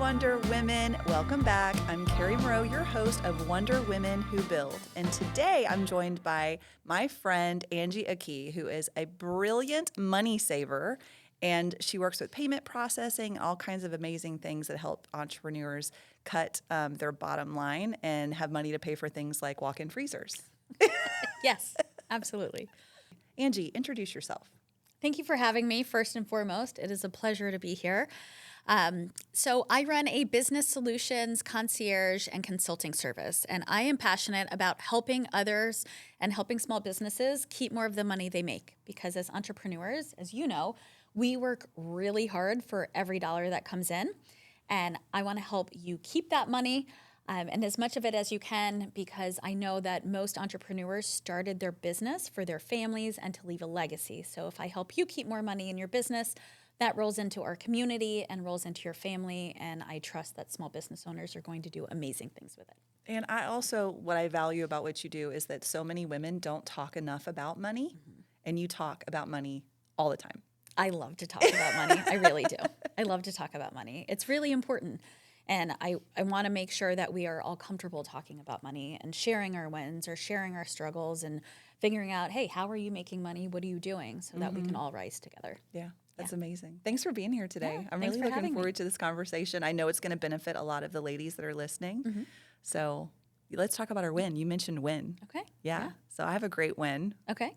Wonder Women. Welcome back. I'm Carrie Moreau, your host of Wonder Women Who Build. And today I'm joined by my friend Angie Aki, who is a brilliant money saver. And she works with payment processing, all kinds of amazing things that help entrepreneurs cut their bottom line and have money to pay for things like walk-in freezers. Yes, absolutely. Angie, introduce yourself. Thank you for having me. First and foremost, it is a pleasure to be here. So I run a business solutions, concierge, and consulting service, and I am passionate about helping others and helping small businesses keep more of the money they make. Because as entrepreneurs, as you know, we work really hard for every dollar that comes in, and I want to help you keep that money and as much of it as you can, because I know that most entrepreneurs started their business for their families and to leave a legacy. So if I help you keep more money in your business, that rolls into our community and rolls into your family, and I trust that small business owners are going to do amazing things with it. And I also, what I value about what you do is that so many women don't talk enough about money, and you talk about money all the time. I love to talk about money. I really do. I love to talk about money. It's really important. And I want to make sure that we are all comfortable talking about money and sharing our wins or sharing our struggles and figuring out, hey, how are you making money? What are you doing? So that we can all rise together. Yeah, that's amazing. Thanks for being here today. Yeah, I'm thanks really for looking having forward me. to this conversation. I know it's going to benefit a lot of the ladies that are listening. So let's talk about our win. You mentioned win. Okay. Yeah. So I have a great win. Okay.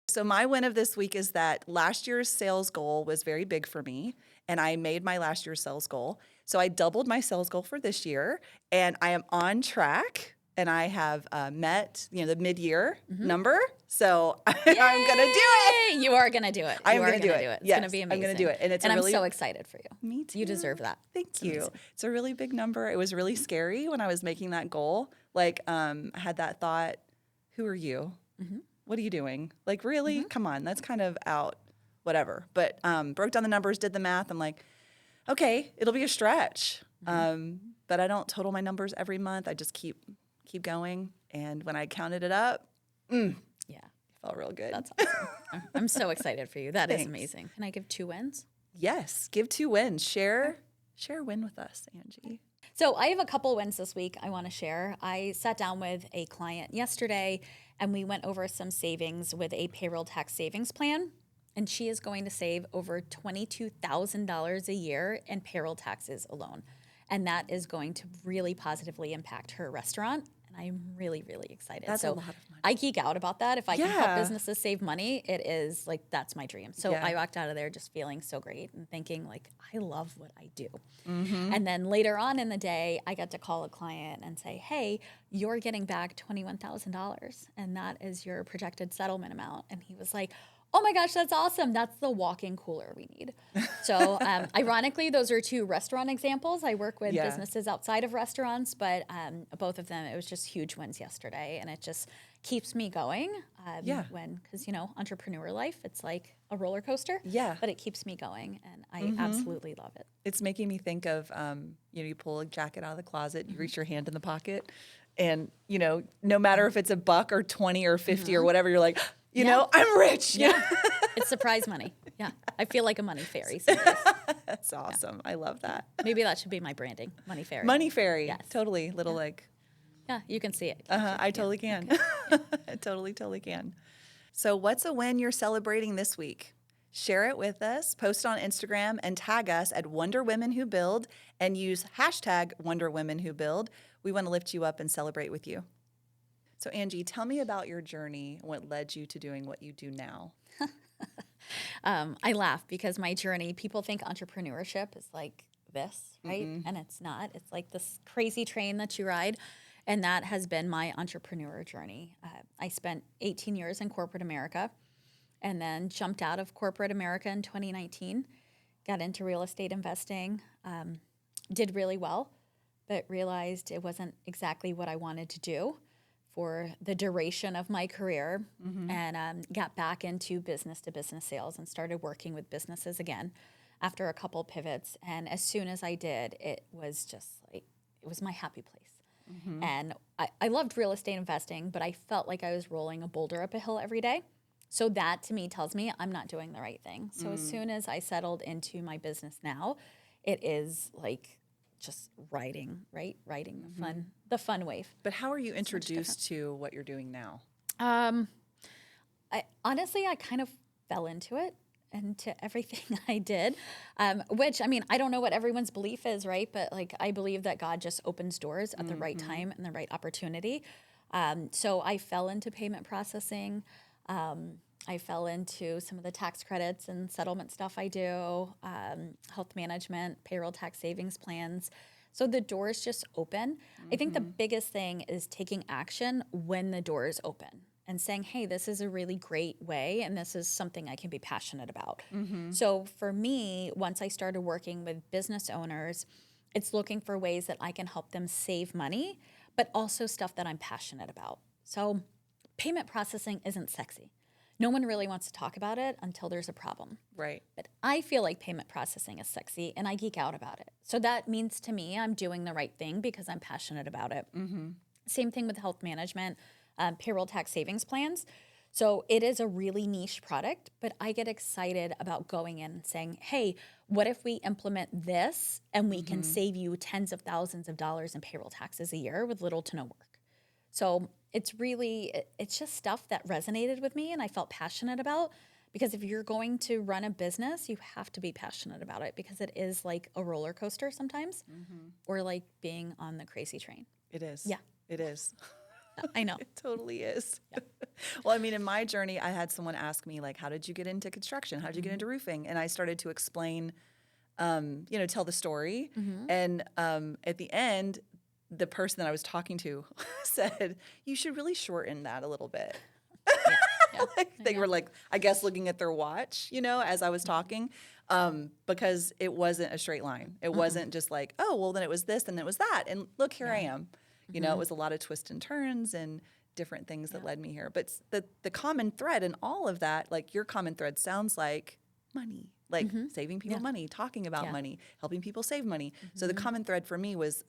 So my win of this week is that last year's sales goal was very big for me, and I made my last year's sales goal. So I doubled my sales goal for this year, and I am on track, and I have met, the mid-year number. So I'm going to do it. You are going to do it. I'm going to do it. It's Yes, going to be amazing. I'm going to do it. And I'm so excited for you. Me too. You deserve that. Thank you. amazing. It's a really big number. It was really scary when I was making that goal. Like, I had that thought, who are you? What are you doing? Like, really? Come on. That's kind of out, whatever. But broke down the numbers, did the math. I'm like, okay, it'll be a stretch. But I don't total my numbers every month. I just keep going. And when I counted it up, Yeah. it felt real good. That's awesome. I'm so excited for you. That is Thanks. amazing. Can I give 2 wins? Yes. Give 2 wins. Share a win with us, Angie. So I have a couple wins this week I want to share. I sat down with a client yesterday and we went over some savings with a payroll tax savings plan. And she is going to save over $22,000 a year in payroll taxes alone. And that is going to really positively impact her restaurant. And I'm really, really excited. That's a so lot of money. I geek out about that. If I can help Yeah. businesses save money, it is like, that's my dream. So I walked out of there just feeling so great and thinking like, I love what I do. And then later on in the day, I got to call a client and say, hey, you're getting back $21,000 and that is your projected settlement amount. And he was like, oh my gosh, that's awesome. That's the walk-in cooler we need. So ironically, those are 2 restaurant examples. I work with businesses outside of restaurants, but both of them, it was just huge wins yesterday. And it just keeps me going because, entrepreneur life, it's like a roller coaster. Yeah. But it keeps me going and I absolutely love it. It's making me think of, you pull a jacket out of the closet, you reach your hand in the pocket, and, no matter if it's a buck or 20 or 50 or whatever, you're like, I'm rich. Yeah. It's surprise money. Yeah. I feel like a money fairy sometimes. That's awesome. I love that. Maybe that should be my branding, money fairy. Money fairy. Yes. Totally. Little Yeah, you can see it. I totally can. I totally can. So what's a win you're celebrating this week? Share it with us, post on Instagram, and tag us at Wonder Women Who Build and use hashtag Wonder Women Who Build. We want to lift you up and celebrate with you. So Angie, tell me about your journey and what led you to doing what you do now. I laugh because my journey, people think entrepreneurship is like this, right? And it's not. It's like this crazy train that you ride. And that has been my entrepreneur journey. I spent 18 years in corporate America and then jumped out of corporate America in 2019, got into real estate investing, did really well, but realized it wasn't exactly what I wanted to do for the duration of my career, and got back into business-to-business sales and started working with businesses again after a couple pivots. And as soon as I did, it was just like, it was my happy place. And I loved real estate investing, but I felt like I was rolling a boulder up a hill every day. So that to me tells me I'm not doing the right thing. So as soon as I settled into my business now, it is like just riding the fun wave. But how are you introduced to what you're doing now? Honestly, I kind of fell into it and to everything I did, which, I mean, I don't know what everyone's belief is, right? But like, I believe that God just opens doors at the right time and the right opportunity. So I fell into payment processing. I fell into some of the tax credits and settlement stuff I do, health management, payroll tax savings plans. So the doors just open. I think the biggest thing is taking action when the door is open and saying, hey, this is a really great way, and this is something I can be passionate about. So for me, once I started working with business owners, it's looking for ways that I can help them save money, but also stuff that I'm passionate about. So payment processing isn't sexy. No one really wants to talk about it until there's a problem. Right. But I feel like payment processing is sexy, and I geek out about it. So that means to me I'm doing the right thing because I'm passionate about it. Same thing with health management, payroll tax savings plans. So it is a really niche product, but I get excited about going in and saying, hey, what if we implement this and we can save you tens of thousands of dollars in payroll taxes a year with little to no work? So it's just stuff that resonated with me and I felt passionate about, because if you're going to run a business, you have to be passionate about it, because it is like a roller coaster sometimes, or like being on the crazy train. It is. Yeah. It is. I know. It totally is. Yeah. Well, I mean, in my journey, I had someone ask me, like, how did you get into construction? How did you get into roofing? And I started to explain, tell the story. And at the end, the person that I was talking to said, you should really shorten that a little bit. They were like, I guess, looking at their watch, as I was talking, because it wasn't a straight line. It wasn't just like, oh, well, then it was this and it was that. And look, here I am. It was a lot of twists and turns and different things that led me here. But the common thread in all of that, like your common thread sounds like money, like saving people money, talking about money, helping people save money. So the common thread for me was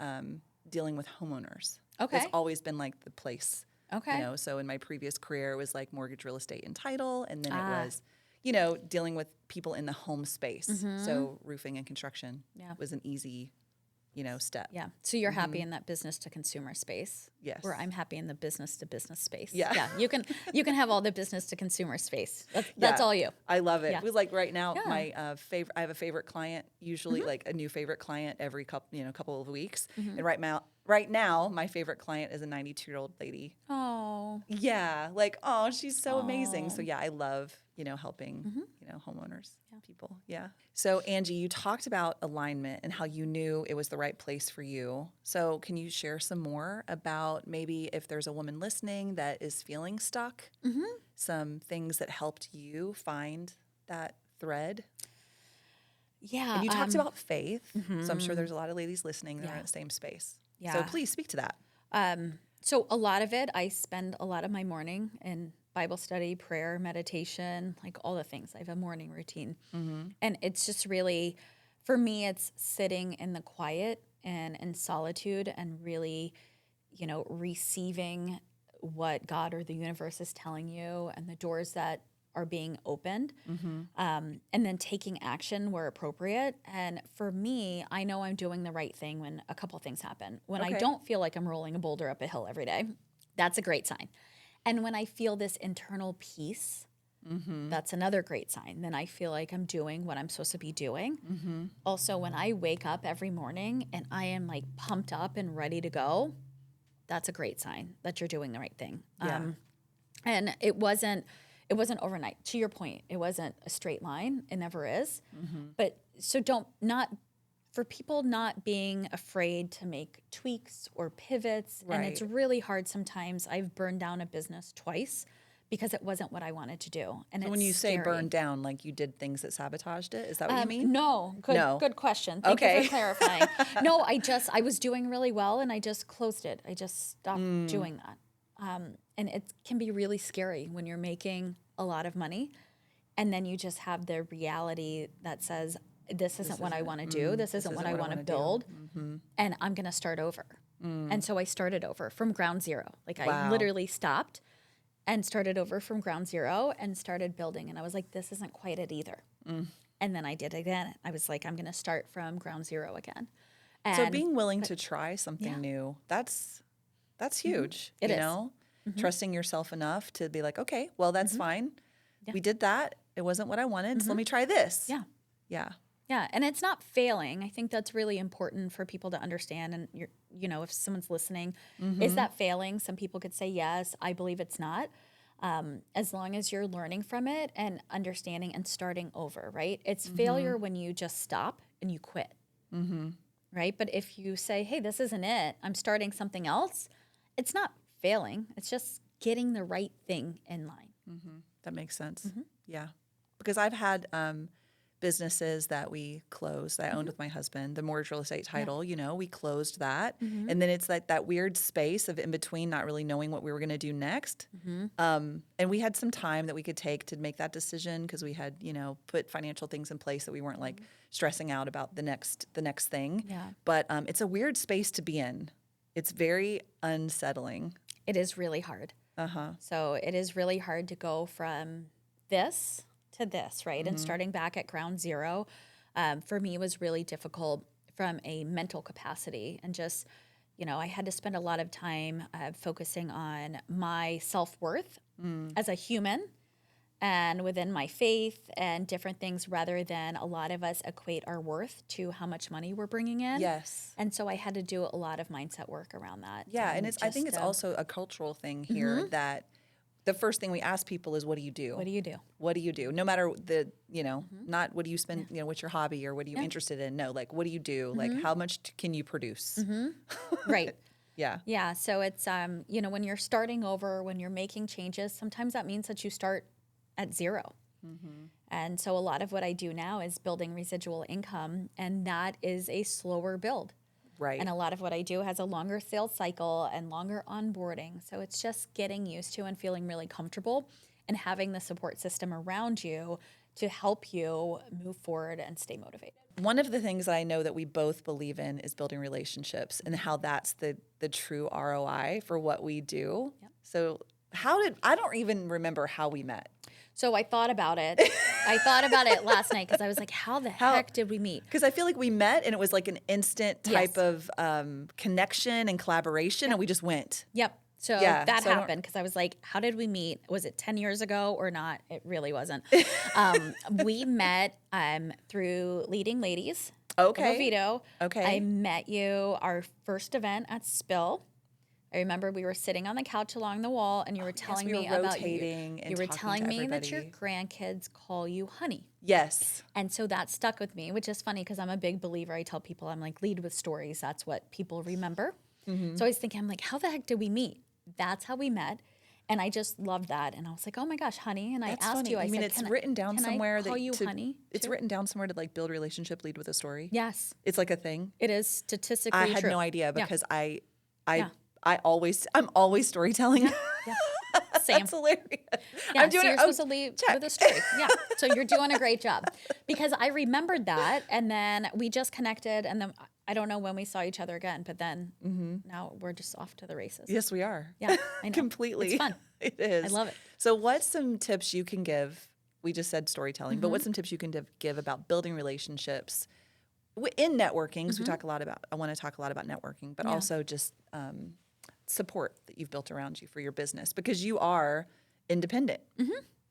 dealing with homeowners. Okay. It's always been like the place. Okay. So in my previous career, it was like mortgage, real estate, and title. And then it was, dealing with people in the home space. So roofing and construction was an easy, step. Yeah. So you're happy in that business to consumer space. Yes. Where I'm happy in the business to business space. Yeah. Yeah. You can have all the business to consumer space. That's all you. I love it. Yeah. It was like right now, my I have a favorite client, usually like a new favorite client every couple of weeks. And right now, my favorite client is a 92-year-old lady. Oh. Yeah. Like, oh, she's so amazing. So yeah, I love, helping, homeowners, people. Yeah. So Angie, you talked about alignment and how you knew it was the right place for you. So can you share some more about maybe if there's a woman listening that is feeling stuck, some things that helped you find that thread? Yeah. And you talked about faith. So I'm sure there's a lot of ladies listening that are in the same space. Yeah. So please speak to that. So a lot of it, I spend a lot of my morning in Bible study, prayer, meditation, like all the things. I have a morning routine. And it's just really, for me, it's sitting in the quiet and in solitude and really, receiving what God or the universe is telling you and the doors that are being opened, and then taking action where appropriate. And for me, I know I'm doing the right thing when a couple things happen. When I don't feel like I'm rolling a boulder up a hill every day, that's a great sign. And when I feel this internal peace, that's another great sign. Then I feel like I'm doing what I'm supposed to be doing. Also, when I wake up every morning and I am like pumped up and ready to go, that's a great sign that you're doing the right thing. Yeah. And it wasn't overnight. To your point, it wasn't a straight line. It never is. But so for people not being afraid to make tweaks or pivots. Right. And it's really hard sometimes. I've burned down a business twice because it wasn't what I wanted to to. And So when you say burned down, like you did things that sabotaged it, is that what you mean? No. Good question. Thank you for clarifying. No, I was doing really well and I just closed it. I just stopped doing that. And it can be really scary when you're making a lot of money and then you just have the reality that says, this isn't what I want to do. This isn't what I want to build. And I'm going to start over. And so I started over from ground zero. Like I literally stopped and started over from ground zero and started building. And I was like, this isn't quite it either. And then I did again. I was like, I'm going to start from ground zero again. So being willing to try something new, that's huge. It you is. know, trusting yourself enough to be like, okay, well, that's fine. Yeah. We did that. It wasn't what I wanted. So let me try this. Yeah. Yeah. Yeah, and it's not failing. I think that's really important for people to understand. And if someone's listening, is that failing? Some people could say yes. I believe it's not. As long as you're learning from it and understanding and starting over, right? It's failure when you just stop and you quit, right? But if you say, "Hey, this isn't it. I'm starting something else," it's not failing. It's just getting the right thing in line. That makes sense. Yeah. Because I've had businesses that we closed that I owned with my husband, the mortgage real estate title, we closed that. And then it's like that weird space of in between, not really knowing what we were going to do next. And we had some time that we could take to make that decision because we had, put financial things in place that we weren't like stressing out about the next thing. Yeah. But it's a weird space to be in. It's very unsettling. It is really hard. So it is really hard to go from this to this, right? And starting back at ground zero, for me was really difficult from a mental capacity. And just, I had to spend a lot of time focusing on my self-worth as a human and within my faith and different things rather than a lot of us equate our worth to how much money we're bringing in. Yes. And so I had to do a lot of mindset work around that. Yeah, and I think it's also a cultural thing here that the first thing we ask people is, what do you do? What do you do? What do you do? No matter not what do you spend, what's your hobby or what are you interested in? No, like, what do you do? Like, how much can you produce? Right. Yeah. Yeah. So it's, when you're starting over, when you're making changes, sometimes that means that you start at zero. And so a lot of what I do now is building residual income, and that is a slower build. Right. And a lot of what I do has a longer sales cycle and longer onboarding. So it's just getting used to and feeling really comfortable and having the support system around you to help you move forward and stay motivated. One of the things that I know that we both believe in is building relationships and how that's the true ROI for what we do. Yep. So I don't even remember how we met. So I thought about it. I thought about it last night because I was like, how the heck did we meet? Because I feel like we met and it was like an instant type Yes. of connection and collaboration and we just went. Yep. So Yeah, that so I don't- happened because I was like, how did we meet? Was it 10 years ago or not? It really wasn't. We met through Leading Ladies. Okay. Vito. Okay. I met you our first event at Spill. I remember we were sitting on the couch along the wall and you were telling we were me about rotating and you were talking telling to me that your everybody. grandkids call you honey. Yes. And so that stuck with me, which is funny because I'm a big believer. I tell people I'm like, lead with stories. That's what people remember. So I was thinking, I'm like, how the heck did we meet? That's how we met. And I just loved that. And I was like, oh my gosh, honey. And That's I asked funny. you, I mean, said, it's written down somewhere I call you to, honey? It's too? written down somewhere to like build relationship, lead with a story. Yes, It's like a thing. it is statistically I had true. no idea Yeah. because Yeah. I'm always storytelling. Yeah. Same. That's hilarious. Yeah, I'm doing so you're it. supposed to lead check. with a story. Yeah, so you're doing a great job because I remembered that, and then we just connected, and then I don't know when we saw each other again, but then now we're just off to the races. Yes, we are. Yeah, I know. Completely. It's fun. It is. I love it. So what's some tips you can give? We just said storytelling, but what's some tips you can give about building relationships in networking? Because I want to talk a lot about networking, but Yeah. also just support that you've built around you for your business because you are independent.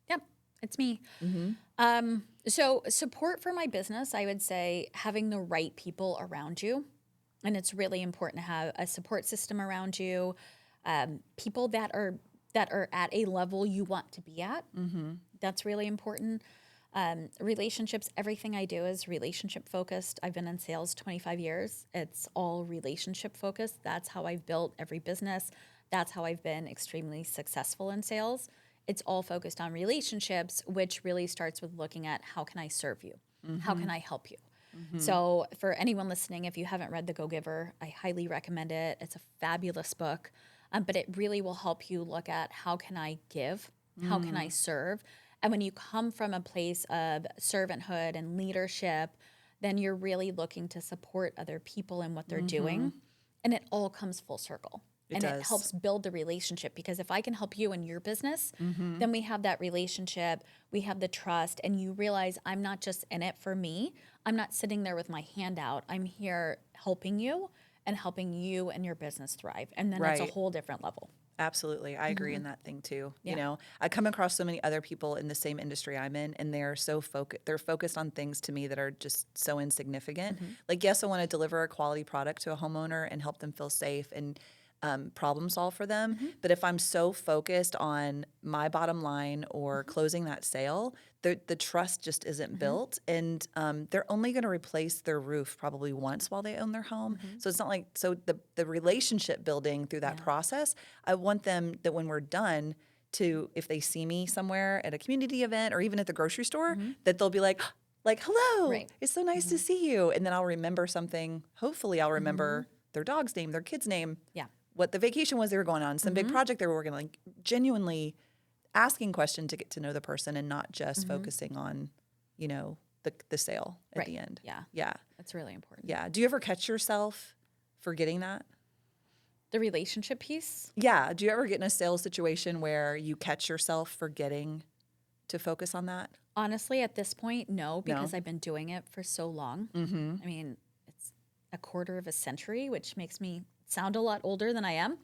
Yep, it's me. So support for my business, I would say having the right people around you, and it's really important to have a support system around you, people that are at a level you want to be at. That's really important. Relationships, everything I do is relationship focused. I've been in sales 25 years. It's all relationship focused. That's how I've built every business. That's how I've been extremely successful in sales. It's all focused on relationships, which really starts with looking at how can I serve you? How can I help you? So for anyone listening, if you haven't read The Go-Giver, I highly recommend it. It's a fabulous book, but it really will help you look at how can I give? How can I serve? And when you come from a place of servanthood and leadership, then you're really looking to support other people in what they're doing. And it all comes full circle. and it helps build the relationship, because if I can help you in your business, Mm-hmm. then we have that relationship, we have the trust, and you realize I'm not just in it for me. I'm not sitting there with my hand out. I'm here helping you and your business thrive. And then it's a Right. whole different level. Absolutely. I agree in that thing too. Yeah. You know, I come across so many other people in the same industry I'm in, and they're so they're focused on things to me that are just so insignificant. Like, yes, I want to deliver a quality product to a homeowner and help them feel safe and problem solve for them. But if I'm so focused on my bottom line or closing that sale, the trust just isn't built. And they're only going to replace their roof probably once while they own their home. So it's not like, so the relationship building through that process, I want them that when we're done to, if they see me somewhere at a community event or even at the grocery store, that they'll be like, hello, Right. it's so nice to see you. And then I'll remember something. Hopefully I'll remember their dog's name, their kid's name, Yeah. what the vacation was they were going on, some big project they were working on, like genuinely asking questions to get to know the person and not just focusing on, you know, the sale at the end. Yeah. Yeah. That's really important. Yeah. Do you ever catch yourself forgetting that? The relationship piece. Yeah. Do you ever get in a sales situation where you catch yourself forgetting to focus on that? Honestly, at this point, no, because I've been doing it for so long. I mean, it's a quarter of a century, which makes me sound a lot older than I am.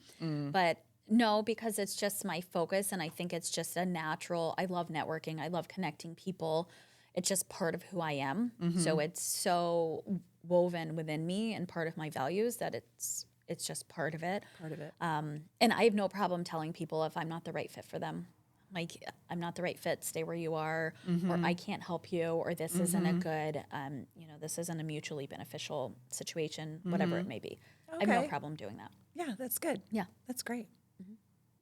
But no, because it's just my focus, and I think it's just a natural. I love networking. I love connecting people. It's just part of who I am. So it's so woven within me and part of my values that it's just part of it. Part of it. And I have no problem telling people if I'm not the right fit for them. Like, I'm not the right fit, stay where you are, or I can't help you, or this isn't a good, this isn't a mutually beneficial situation, whatever it may be. I have no problem doing that. Yeah, that's good. Yeah. That's great.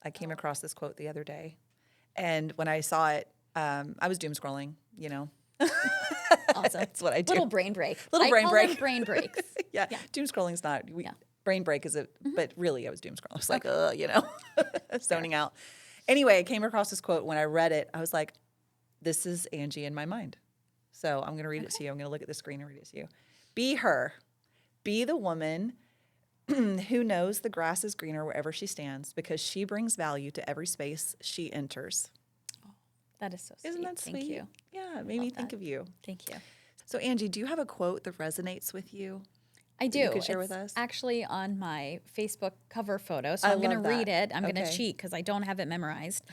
I came across this quote the other day, and when I saw it, I was doom scrolling, you know. Awesome. That's what I do. Little brain break. Little brain I call break. them brain breaks. Yeah. Doom scrolling's not, brain break is it, but really I was doom scrolling. I was like, you know, zoning out. Anyway, I came across this quote. When I read it, I was like, this is Angie in my mind. So I'm going to read it to you. I'm going to look at the screen and read it to you. Be her. Be the woman who knows the grass is greener wherever she stands, because she brings value to every space she enters. That is so sweet. Isn't that sweet? Thank you. Yeah, it made me think of you. Thank you. So Angie, do you have a quote that resonates with you? I do. You could share with It's us? actually on my Facebook cover photo, so I I'm going to love that. read it. I'm going to Okay. cheat because I don't have it memorized.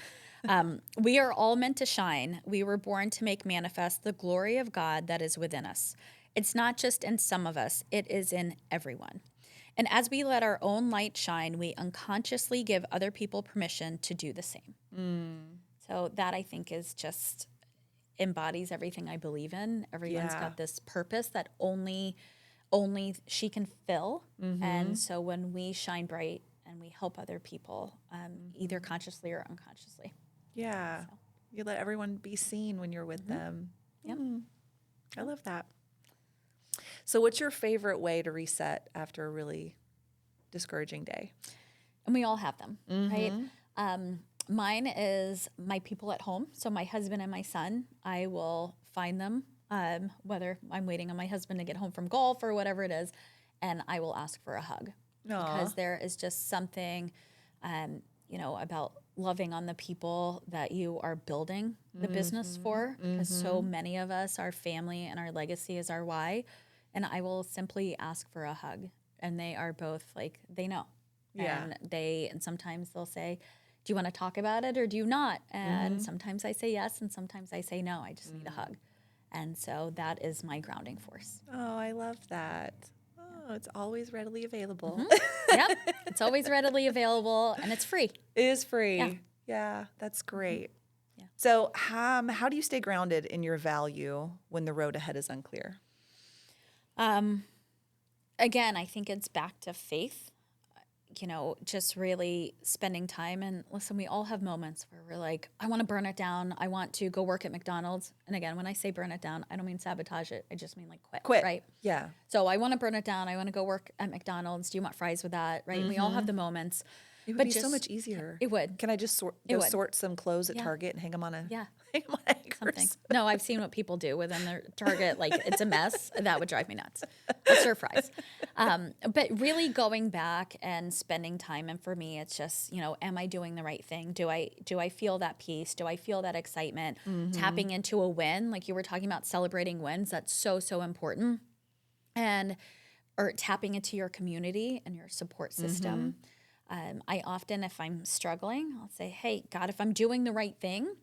We are all meant to shine. We were born to make manifest the glory of God that is within us. It's not just in some of us, it is in everyone. And as we let our own light shine, we unconsciously give other people permission to do the same. So that, I think, is just embodies everything I believe in. Everyone's Yeah. got this purpose that only she can fill. And so when we shine bright and we help other people, either consciously or unconsciously. Yeah. You let everyone be seen when you're with them. Yep. I love that. So what's your favorite way to reset after a really discouraging day? And we all have them, right? Mine is my people at home. So my husband and my son, I will find them, whether I'm waiting on my husband to get home from golf or whatever it is, and I will ask for a hug. Because there is just something, about loving on the people that you are building the business for. Because so many of us, our family and our legacy is our why. And I will simply ask for a hug. And they are both like, they know. Yeah. And sometimes they'll say, do you want to talk about it or do you not? And sometimes I say yes, and sometimes I say no, I just need a hug. And so that is my grounding force. Oh, I love that. Oh, it's always readily available. Yep. It's always readily available and it's free. It is free. Yeah. Yeah, that's great. Yeah. So how do you stay grounded in your value when the road ahead is unclear? Again, I think it's back to faith, just really spending time. And listen, we all have moments where we're like, I want to burn it down. I want to go work at McDonald's. And again, when I say burn it down, I don't mean sabotage it. I just mean like quit. Right? Yeah. So I want to burn it down. I want to go work at McDonald's. Do you want fries with that? Right? We all have the moments. It would But be so just- much easier. It would. Can I just would. sort some clothes at Target and hang them on a Yeah. my acres. Something. No, I've seen what people do within their Target. Like, it's a mess. That would drive me nuts. A stir fries. But really going back and spending time. And for me, it's just, am I doing the right thing? Do I feel that peace? Do I feel that excitement? Tapping into a win, like you were talking about celebrating wins. That's so, so important. Or tapping into your community and your support system. I often, if I'm struggling, I'll say, hey, God, if I'm doing the right thing,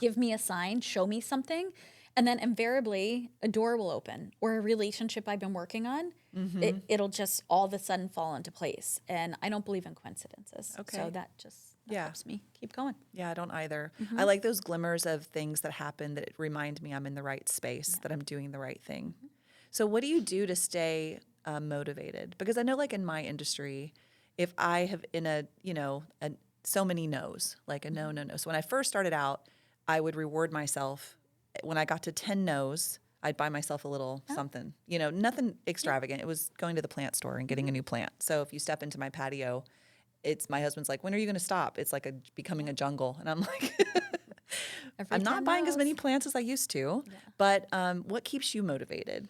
give me a sign, show me something. And then invariably a door will open, or a relationship I've been working on, it'll just all of a sudden fall into place. And I don't believe in coincidences. Okay. So that helps me keep going. Yeah, I don't either. I like those glimmers of things that happen that remind me I'm in the right space, that I'm doing the right thing. So what do you do to stay motivated? Because I know, like in my industry, if I have so many no's, like a no. So when I first started out, I would reward myself. When I got to 10 no's, I'd buy myself a little something, nothing extravagant. It was going to the plant store and getting a new plant. So if you step into my patio, my husband's like, when are you going to stop? It's like becoming a jungle. And I'm like, I'm not buying as many plants as I used to, but what keeps you motivated?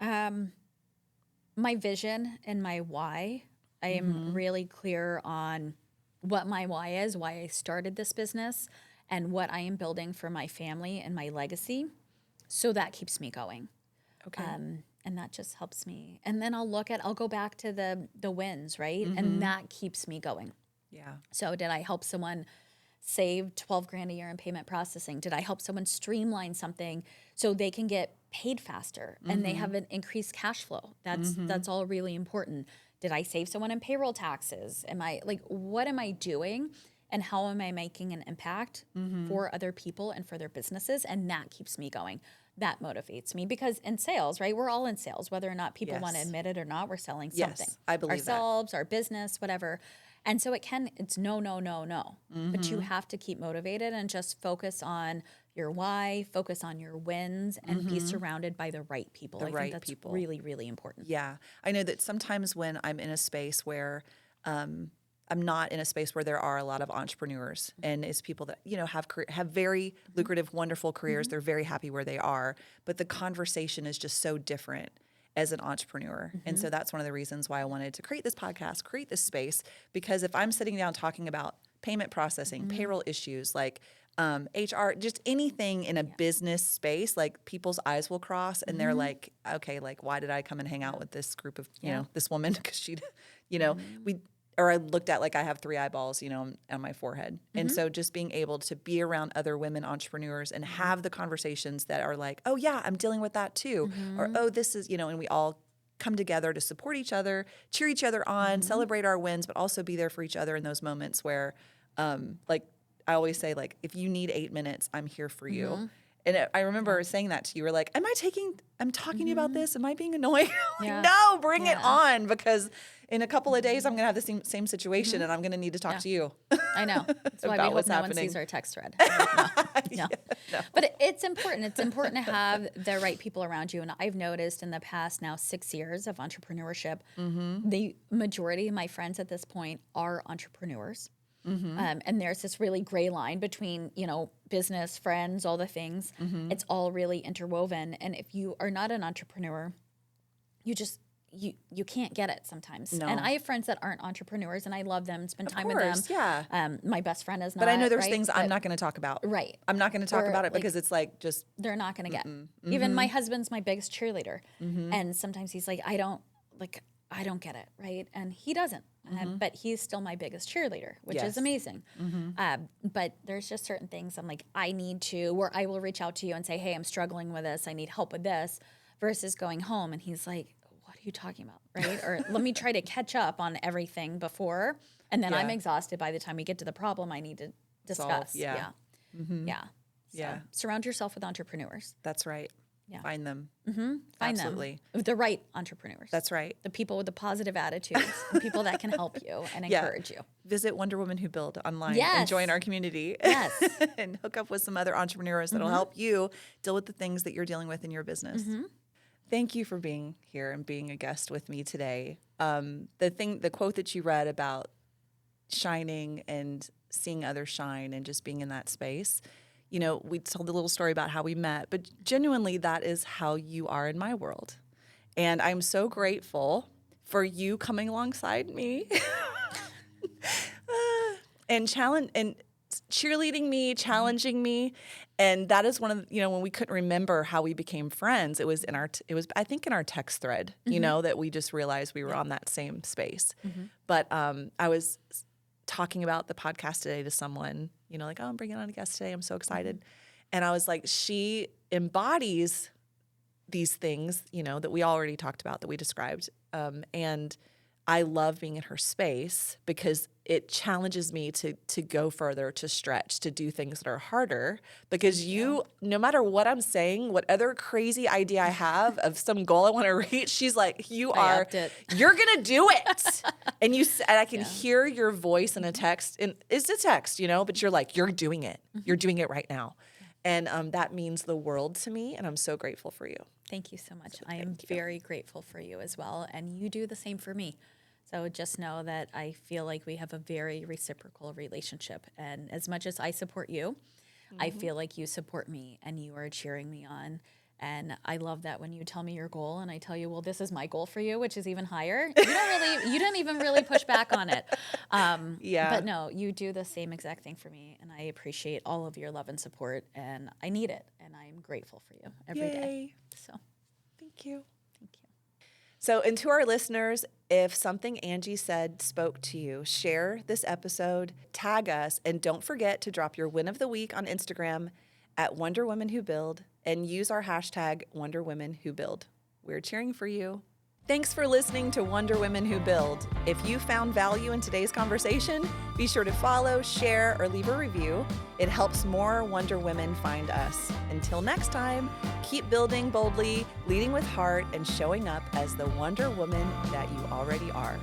My vision and my why. I am really clear on what my why is, why I started this business, and what I am building for my family and my legacy. So that keeps me going. Okay. And that just helps me. And then I'll go back to the wins, right? And that keeps me going. Yeah. So did I help someone save $12,000 a year in payment processing? Did I help someone streamline something so they can get paid faster and they have an increased cash flow? That's all really important. Did I save someone in payroll taxes? What am I doing? And how am I making an impact for other people and for their businesses? And that keeps me going. That motivates me, because in sales, right? We're all in sales, whether or not people want to admit it or not. We're selling something. Yes, I believe ourselves, our business, whatever. And so it's no. But you have to keep motivated and just focus on your why, focus on your wins, and be surrounded by the right people. I think that's really, really important. Yeah. I know that sometimes when I'm in a space where I'm not in a space where there are a lot of entrepreneurs, and it's people that, have very lucrative, wonderful careers. They're very happy where they are, but the conversation is just so different as an entrepreneur. And so that's one of the reasons why I wanted to create this podcast, create this space, because if I'm sitting down talking about payment processing, payroll issues, like HR, just anything in a business space, like people's eyes will cross and they're like, okay, like, why did I come and hang out with this group of, this woman? Because she, or I looked at, like, I have 3 eyeballs, on my forehead. And so just being able to be around other women entrepreneurs and have the conversations that are like, oh yeah, I'm dealing with that too. Or, oh, this is, and we all come together to support each other, cheer each other on, celebrate our wins, but also be there for each other in those moments where, like I always say, like, if you need 8 minutes, I'm here for you. And I remember saying that to you. You were like, I'm talking to you about this? Am I being annoying? Like, no, bring it on, because in a couple of days I'm going to have the same situation and I'm going to need to talk to you. I know. That's why we hope no one sees our text thread. Like, no. But it's important. It's important to have the right people around you. And I've noticed in the past now 6 years of entrepreneurship, the majority of my friends at this point are entrepreneurs. And there's this really gray line between, business, friends, all the things. It's all really interwoven. And if you are not an entrepreneur, you can't get it sometimes. No. And I have friends that aren't entrepreneurs, and I love them, spend time with them. Yeah. My best friend is not. But I know there's things I'm not going to talk about. Right. I'm not going to talk about it because it's like just. They're not going to get. Even my husband's my biggest cheerleader. And sometimes he's like, I don't get it, right? And he doesn't. But he's still my biggest cheerleader, which is amazing. But there's just certain things I'm like, I need to, where I will reach out to you and say, hey, I'm struggling with this. I need help with this, versus going home and he's like, what are you talking about, right? Or let me try to catch up on everything before. And then I'm exhausted by the time we get to the problem I need to discuss. So surround yourself with entrepreneurs. That's right. Yeah. Find them. Find Absolutely. them. The right entrepreneurs. That's right. The people with the positive attitudes, the people that can help you and encourage you. Visit Wonder Woman Who Build online and join our community. Yes. And hook up with some other entrepreneurs that'll help you deal with the things that you're dealing with in your business. Thank you for being here and being a guest with me today. The quote that you read about shining and seeing others shine and just being in that space, we told a little story about how we met, but genuinely that is how you are in my world. And I'm so grateful for you coming alongside me and cheerleading me, challenging me. And that is one of the, when we couldn't remember how we became friends, it was I think in our text thread, that we just realized we were on that same space. But I was talking about the podcast today to someone, like, oh, I'm bringing on a guest today. I'm so excited. And I was like, she embodies these things, that we already talked about, that we described. And I love being in her space because it challenges me to go further, to stretch, to do things that are harder. Because no matter what I'm saying, what other crazy idea I have of some goal I want to reach, she's like, you're going to do it. And I can hear your voice in a text, and it's a text, but you're like, you're doing it. You're doing it right now. And that means the world to me, and I'm so grateful for you. Thank you so much. I am very grateful for you as well, and you do the same for me. So just know that I feel like we have a very reciprocal relationship, and as much as I support you, I feel like you support me, and you are cheering me on. And I love that when you tell me your goal and I tell you, well, this is my goal for you, which is even higher. You don't even really push back on it. But no, you do the same exact thing for me. And I appreciate all of your love and support, and I need it. And I'm grateful for you every day. So thank you. Thank you. So, and to our listeners, if something Angie said spoke to you, share this episode, tag us, and don't forget to drop your win of the week on Instagram at Wonder Women Who Build, and use our hashtag Wonder Women Who Build. We're cheering for you. Thanks for listening to Wonder Women Who Build. If you found value in today's conversation, be sure to follow, share, or leave a review. It helps more Wonder Women find us. Until next time, keep building boldly, leading with heart, and showing up as the Wonder Woman that you already are.